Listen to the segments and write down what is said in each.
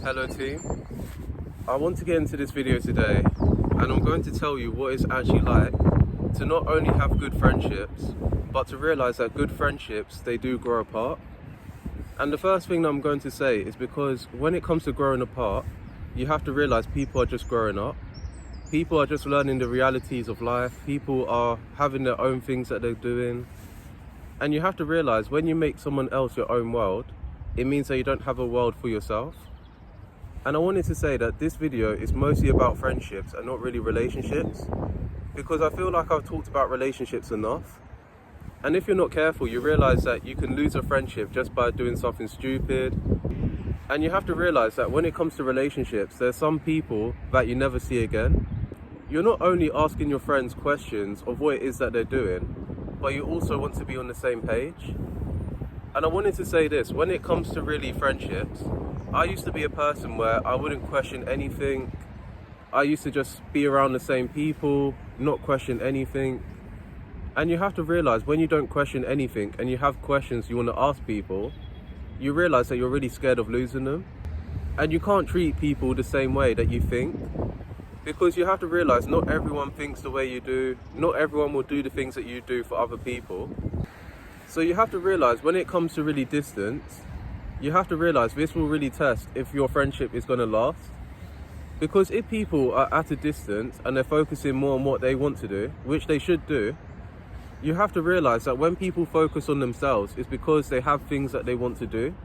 Hello team, I want to get into this video today and I'm going to tell you what it's actually like to not only have good friendships but to realise that good friendships, they do grow apart. And the first thing that I'm going to say is because when it comes to growing apart, you have to realise people are just growing up. People are just learning the realities of life. People are having their own things that they're doing. And you have to realise when you make someone else your own world, it means that you don't have a world for yourself. And I wanted to say that this video is mostly about friendships and not really relationships, because I feel like I've talked about relationships enough. And if you're not careful, you realise that you can lose a friendship just by doing something stupid. And you have to realise that when it comes to relationships, there's some people that you never see again. You're not only asking your friends questions of what it is that they're doing, but you also want to be on the same page. And I wanted to say this, when it comes to really friendships, I used to be a person where I wouldn't question anything. I used to just be around the same people, not question anything. And you have to realise when you don't question anything and you have questions you want to ask people, you realise that you're really scared of losing them. And you can't treat people the same way that you think, because you have to realise not everyone thinks the way you do, not everyone will do the things that you do for other people. So you have to realise when it comes to really distance, you have to realise this will really test if your friendship is going to last. Because if people are at a distance and they're focusing more on what they want to do, which they should do, you have to realise that when people focus on themselves, it's because they have things that they want to do.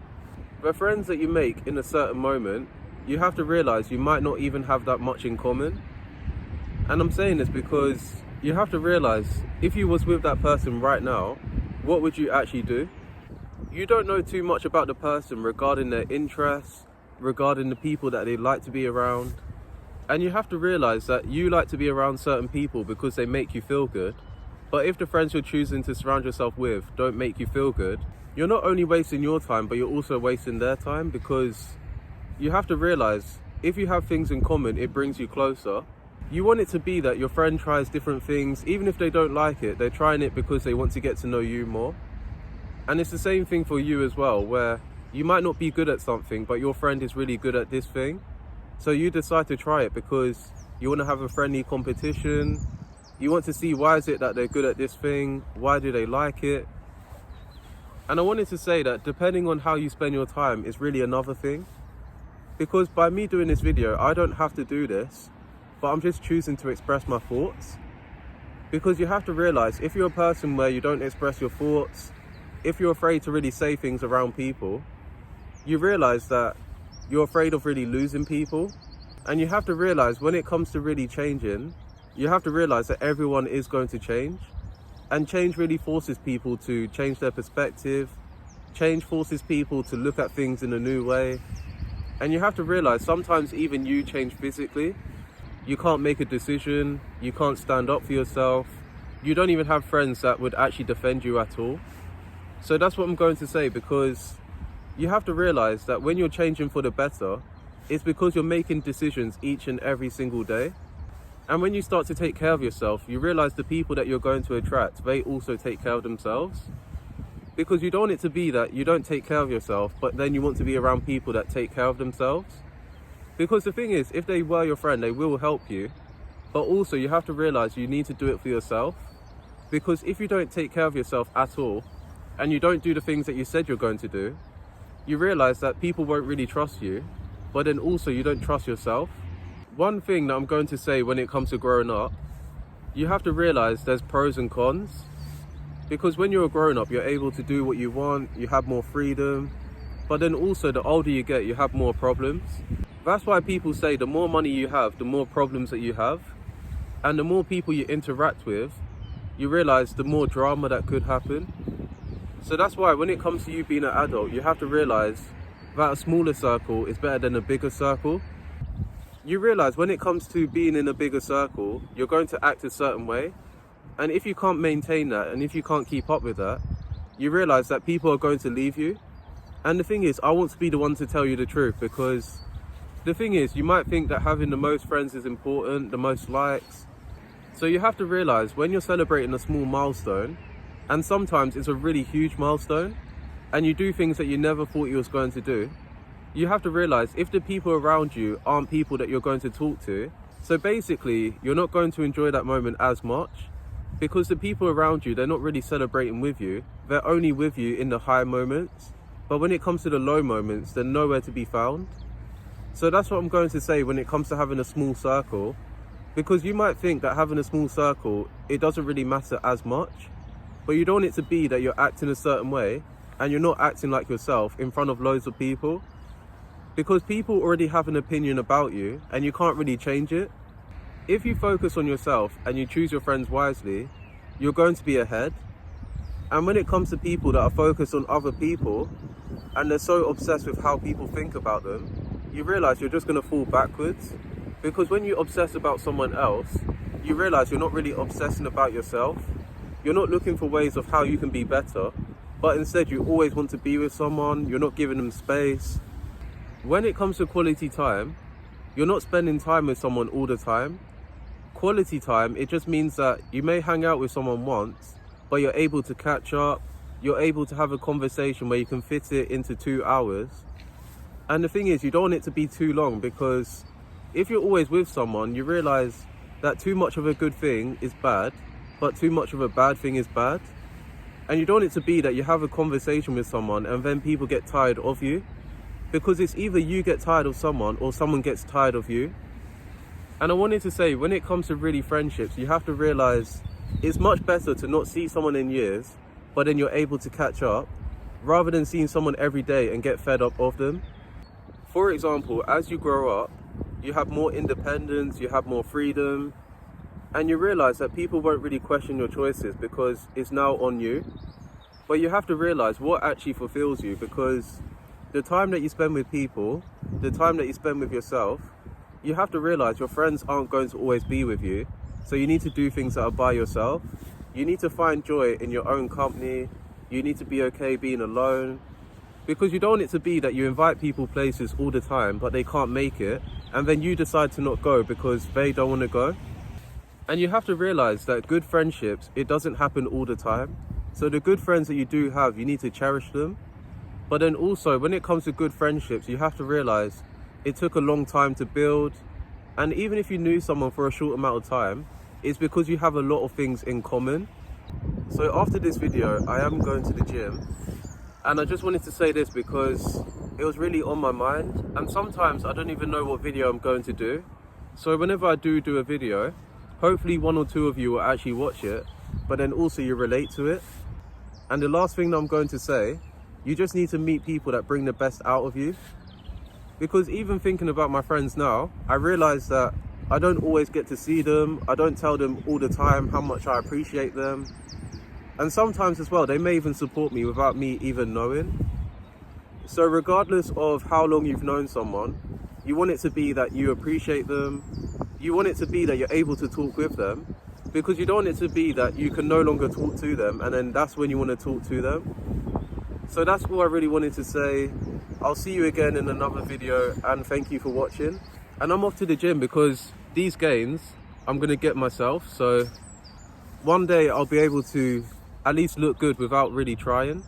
The friends that you make in a certain moment, you have to realise you might not even have that much in common. And I'm saying this because you have to realise if you was with that person right now, what would you actually do? You don't know too much about the person regarding their interests, regarding the people that they like to be around. And you have to realise that you like to be around certain people because they make you feel good. But if the friends you're choosing to surround yourself with don't make you feel good, you're not only wasting your time, but you're also wasting their time, because you have to realise if you have things in common, it brings you closer. You want it to be that your friend tries different things, even if they don't like it, they're trying it because they want to get to know you more. And it's the same thing for you as well, where you might not be good at something, but your friend is really good at this thing. So you decide to try it because you want to have a friendly competition. You want to see why is it that they're good at this thing? Why do they like it? And I wanted to say that depending on how you spend your time is really another thing. Because by me doing this video, I don't have to do this, but I'm just choosing to express my thoughts. Because you have to realise if you're a person where you don't express your thoughts, if you're afraid to really say things around people, you realise that you're afraid of really losing people. And you have to realise when it comes to really changing, you have to realise that everyone is going to change. And change really forces people to change their perspective. Change forces people to look at things in a new way. And you have to realise sometimes even you change physically. You can't make a decision. You can't stand up for yourself. You don't even have friends that would actually defend you at all. So that's what I'm going to say, because you have to realise that when you're changing for the better, it's because you're making decisions each and every single day. And when you start to take care of yourself, you realise the people that you're going to attract, they also take care of themselves. Because you don't want it to be that you don't take care of yourself, but then you want to be around people that take care of themselves. Because the thing is, if they were your friend, they will help you. But also you have to realise you need to do it for yourself. Because if you don't take care of yourself at all, and you don't do the things that you said you're going to do, you realise that people won't really trust you, but then also you don't trust yourself. One thing that I'm going to say when it comes to growing up, you have to realise there's pros and cons. Because when you're a grown up, you're able to do what you want, you have more freedom, but then also the older you get, you have more problems. That's why people say the more money you have, the more problems that you have. And the more people you interact with, you realise the more drama that could happen. So that's why when it comes to you being an adult, you have to realise that a smaller circle is better than a bigger circle. You realise when it comes to being in a bigger circle, you're going to act a certain way. And if you can't maintain that, and if you can't keep up with that, you realise that people are going to leave you. And the thing is, I want to be the one to tell you the truth, because the thing is, you might think that having the most friends is important, the most likes. So you have to realise when you're celebrating a small milestone, and sometimes it's a really huge milestone, and you do things that you never thought you was going to do, you have to realize if the people around you aren't people that you're going to talk to, so basically you're not going to enjoy that moment as much, because the people around you, they're not really celebrating with you. They're only with you in the high moments, but when it comes to the low moments, they're nowhere to be found. So that's what I'm going to say when it comes to having a small circle, because you might think that having a small circle, it doesn't really matter as much, but you don't want it to be that you're acting a certain way and you're not acting like yourself in front of loads of people, because people already have an opinion about you and you can't really change it. If you focus on yourself and you choose your friends wisely, you're going to be ahead. And when it comes to people that are focused on other people and they're so obsessed with how people think about them, you realize you're just going to fall backwards. Because when you obsess about someone else, you realize you're not really obsessing about yourself. You're not looking for ways of how you can be better, but instead you always want to be with someone, you're not giving them space. When it comes to quality time, you're not spending time with someone all the time. Quality time, it just means that you may hang out with someone once, but you're able to catch up, you're able to have a conversation where you can fit it into 2 hours. And the thing is, you don't want it to be too long, because if you're always with someone, you realize that too much of a good thing is bad, but too much of a bad thing is bad. And you don't want it to be that you have a conversation with someone and then people get tired of you, because it's either you get tired of someone or someone gets tired of you. And I wanted to say, when it comes to really friendships, you have to realize it's much better to not see someone in years, but then you're able to catch up, rather than seeing someone every day and get fed up of them. For example, as you grow up, you have more independence, you have more freedom, and you realize that people won't really question your choices because it's now on you. But you have to realize what actually fulfills you, because the time that you spend with people, the time that you spend with yourself, you have to realize your friends aren't going to always be with you. So you need to do things that are by yourself. You need to find joy in your own company. You need to be okay being alone, because you don't want it to be that you invite people places all the time, but they can't make it, and then you decide to not go because they don't want to go. And you have to realize that good friendships, it doesn't happen all the time. So the good friends that you do have, you need to cherish them. But then also, when it comes to good friendships, you have to realize it took a long time to build. And even if you knew someone for a short amount of time, it's because you have a lot of things in common. So after this video, I am going to the gym. And I just wanted to say this because it was really on my mind. And sometimes I don't even know what video I'm going to do. So whenever I do a video, hopefully 1 or 2 of you will actually watch it, but then also you relate to it. And the last thing that I'm going to say, you just need to meet people that bring the best out of you. Because even thinking about my friends now, I realize that I don't always get to see them. I don't tell them all the time how much I appreciate them. And sometimes as well, they may even support me without me even knowing. So regardless of how long you've known someone, you want it to be that you appreciate them. You want it to be that you're able to talk with them, because you don't want it to be that you can no longer talk to them and then that's when you want to talk to them. So that's all I really wanted to say. I'll see you again in another video, and thank you for watching. And I'm off to the gym because these gains I'm going to get myself. So one day I'll be able to at least look good without really trying.